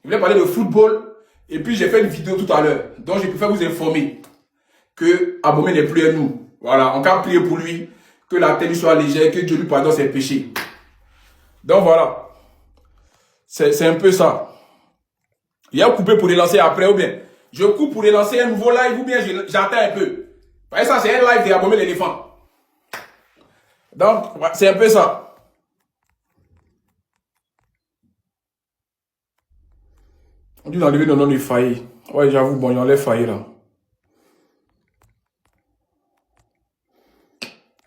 Je voulais parler de football. Et puis, j'ai fait une vidéo tout à l'heure. Donc, je préfère vous informer que Abomey n'est plus à nous. Voilà, on va prier pour lui. Que la terre lui soit légère, que Dieu lui pardonne ses péchés. Donc, voilà. C'est un peu ça. Il y a coupé pour les lancer après, ou bien je coupe pour les lancer un nouveau live, ou bien j'attends un peu. Parce que ça, c'est un live de Abomey l'éléphant. Donc, c'est un peu ça. On dit d'enlever le nom du failli. Ouais, j'avoue, bon, il enlève failli là.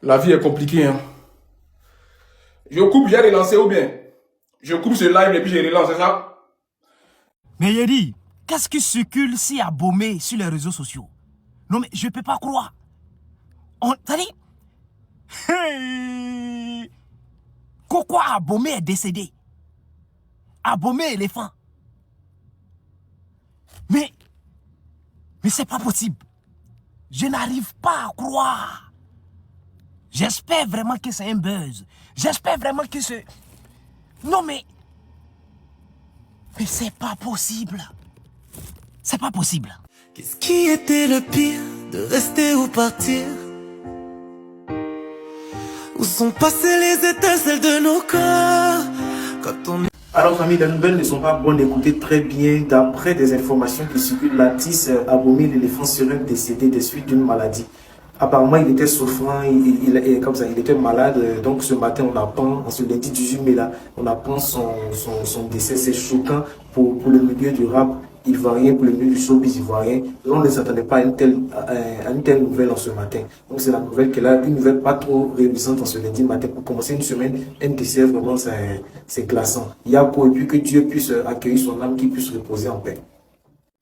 La vie est compliquée, hein. Je coupe, j'ai relancé ou bien je coupe ce live et puis je relance, c'est ça? Mais Yeri, qu'est-ce qui circule si Abomey sur les réseaux sociaux? Non mais je ne peux pas croire. T'as dit? Hey! Pourquoi Abomey est décédé? Abomey éléphant. Mais c'est pas possible. Je n'arrive pas à croire. J'espère vraiment que c'est un buzz. J'espère vraiment que c'est... Non mais c'est pas possible. C'est pas possible. Qu'est-ce qui était le pire, de rester ou partir? Où sont passées les étincelles de nos corps quand on... Alors famille, les nouvelles ne sont pas bonnes, écoutez très bien. D'après des informations qui circulent, l'artiste Abomey l'éléphant serait décédé des suites d'une maladie. Apparemment, il était souffrant, comme ça, il était malade. Donc ce matin, on apprend, en ce lundi 18 mai là, on apprend son décès. C'est choquant pour le milieu du rap ivoirien, pour le milieu du showbiz ivoirien. On ne s'attendait pas à une telle nouvelle en ce matin. Donc c'est la nouvelle qu'elle a, une nouvelle pas trop réjouissante en ce lundi matin. Pour commencer une semaine, un décès vraiment c'est glaçant. Yako, et puis que Dieu puisse accueillir son âme, qu'il puisse reposer en paix.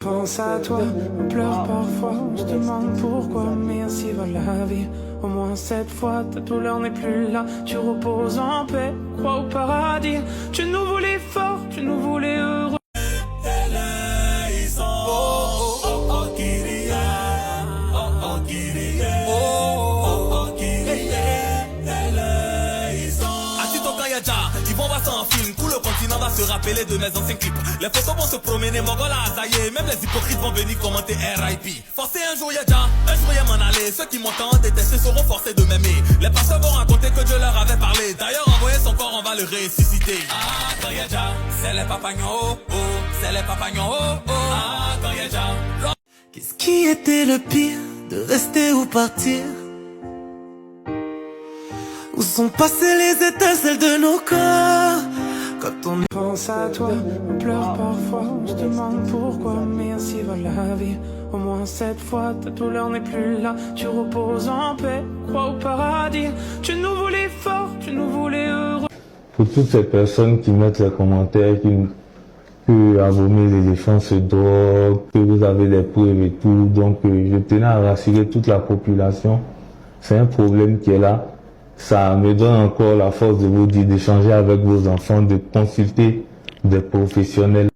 Pense à toi, on pleure parfois, on se demande pourquoi, mais ainsi va la vie. Au moins cette fois, ta douleur n'est plus là, tu reposes en paix, crois au paradis. Tu nous voulais fort, tu nous voulais heureux. Ils vont voir ça en film, tout le continent va se rappeler de mes anciens clips. Les photos vont se promener, Mongola, Azaye, même les hypocrites vont venir commenter RIP. Forcé un jour y'a déjà, un jour y'a m'en aller. Ceux qui m'ont tant détesté seront forcés de m'aimer. Les pasteurs vont raconter que Dieu leur avait parlé. D'ailleurs, envoyer son corps, on va le ressusciter. Ah, quand y'a déjà, c'est les papagnons, oh, oh, c'est les papagnons, oh, oh. Ah, quand y'a déjà. Qu'est-ce qui était le pire, de rester ou partir? Où sont passées les étincelles de nos corps quand on pense à toi, on pleure parfois, on se demande pourquoi, mais ainsi va la vie. Au moins cette fois, ta douleur n'est plus là, tu reposes en paix, crois au paradis. Tu nous voulais fort, tu nous voulais heureux. Pour toutes ces personnes qui mettent les commentaires que Abomey l'éléphant se drogue, que vous avez des preuves et tout, donc je tenais à rassurer toute la population. C'est un problème qui est là. Ça me donne encore la force de vous dire d'échanger avec vos enfants, de consulter des professionnels.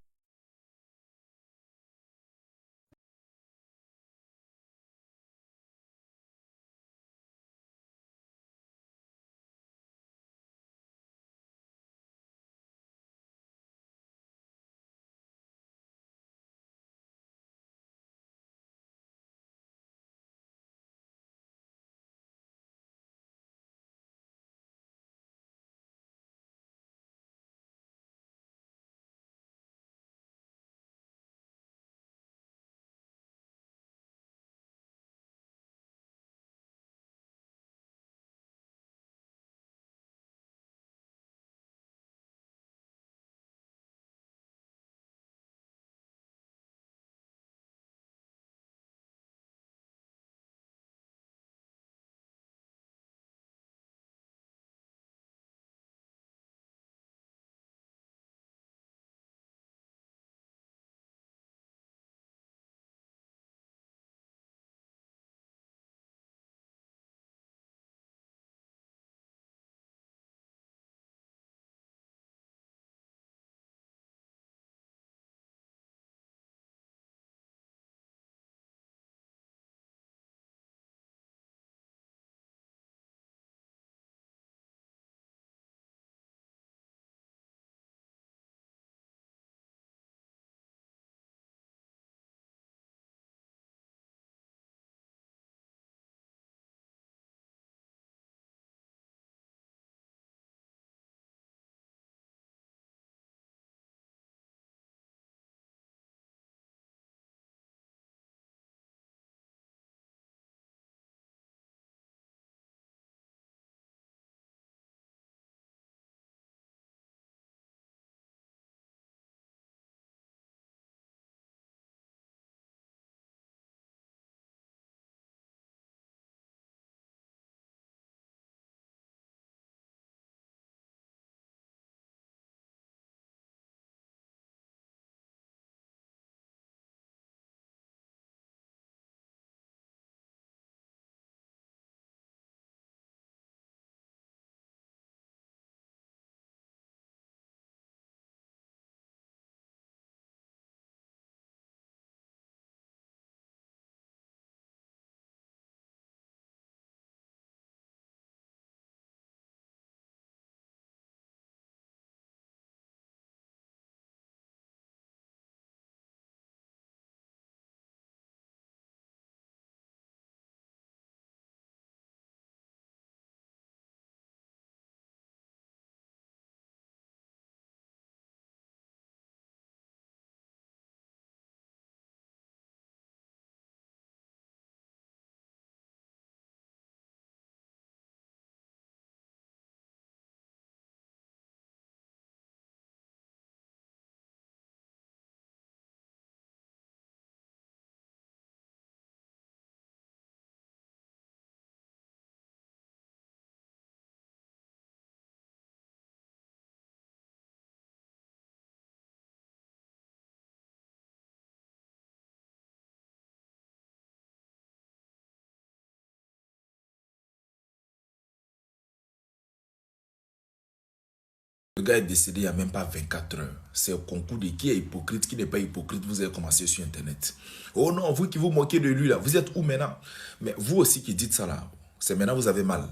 gars est décédé il n'y a même pas 24 heures. C'est au concours de qui est hypocrite, qui n'est pas hypocrite. Vous avez commencé sur Internet. Oh non, vous qui vous moquez de lui là, vous êtes où maintenant? Mais vous aussi qui dites ça là, c'est maintenant vous avez mal.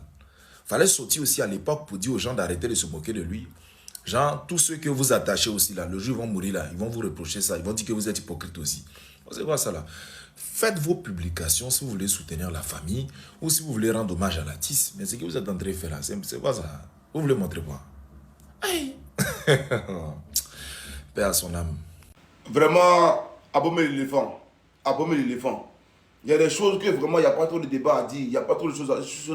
Fallait sortir aussi à l'époque pour dire aux gens d'arrêter de se moquer de lui. Genre, tous ceux que vous attachez aussi là, le jour ils vont mourir là, ils vont vous reprocher ça, ils vont dire que vous êtes hypocrite aussi. C'est quoi ça là? Faites vos publications si vous voulez soutenir la famille ou si vous voulez rendre hommage à l'artiste. Mais ce que vous êtes en train de faire là, c'est quoi ça? Vous voulez montrer quoi? Aïe. Paix à son âme. Vraiment, abommer l'éléphant. Abommer l'éléphant. Il y a des choses que vraiment, il n'y a pas trop de débat à dire. Il n'y a pas trop de choses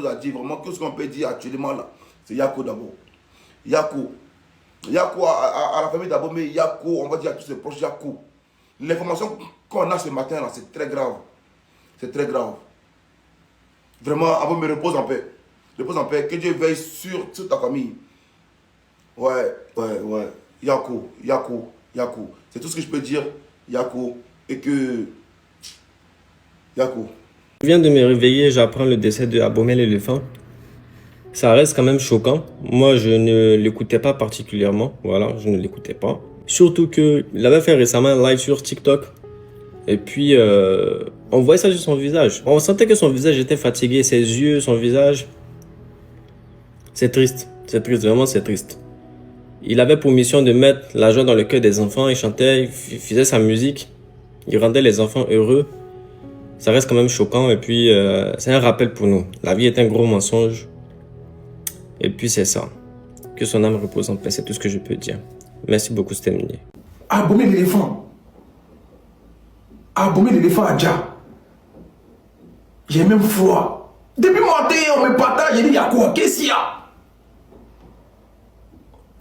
à dire. Vraiment, que ce qu'on peut dire actuellement là, c'est Yako d'abord. Yako. Yako à la famille d'Abomey, Yako, on va dire à tous ses proches, Yako. L'information qu'on a ce matin là, c'est très grave. C'est très grave. Vraiment, Abomey, repose en paix. Repose en paix. Que Dieu veille sur ta famille. Ouais. Yako. C'est tout ce que je peux dire. Yako. Et que... Yako. Je viens de me réveiller, j'apprends le décès de Abomey l'éléphant. Ça reste quand même choquant. Moi, je ne l'écoutais pas particulièrement. Voilà, je ne l'écoutais pas. Surtout qu'il avait fait récemment un live sur TikTok. Et puis, on voyait ça sur son visage. On sentait que son visage était fatigué. Ses yeux, son visage. C'est triste. C'est triste, vraiment, c'est triste. Il avait pour mission de mettre la joie dans le cœur des enfants. Il chantait, il faisait sa musique. Il rendait les enfants heureux. Ça reste quand même choquant. Et puis, c'est un rappel pour nous. La vie est un gros mensonge. Et puis c'est ça. Que son âme repose en paix, c'est tout ce que je peux dire. Merci beaucoup, c'était Minier. Abomey l'éléphant. Abomey l'éléphant à Dja. J'ai même froid. Depuis mon matin, on me partage, j'ai dit, il y a quoi? Qu'est-ce qu'il y a?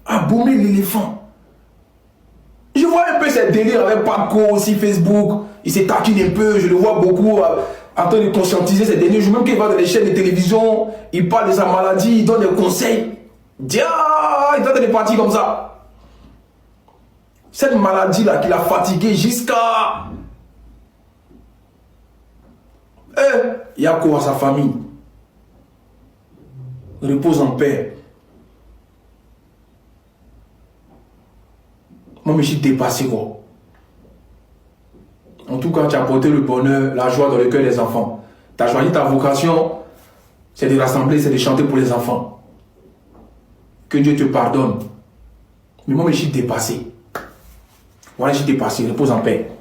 Abomey l'éléphant. Je vois un peu ces délires avec Paco, aussi Facebook. Il s'est taquine un peu, je le vois beaucoup en train de conscientiser ces derniers jours. Même qu'il va dans les chaînes de télévision, il parle de sa maladie, il donne des conseils. Dia, il est en train de partir comme ça. Cette maladie-là qui l'a fatigué jusqu'à... Il y a quoi à sa famille? Repose en paix. Moi, je suis dépassé, quoi. En tout cas, tu as apporté le bonheur, la joie dans le cœur des enfants. Tu as choisi ta vocation, c'est de rassembler, c'est de chanter pour les enfants. Que Dieu te pardonne. Mais moi, je suis dépassé. Voilà, je suis dépassé. Repose en paix.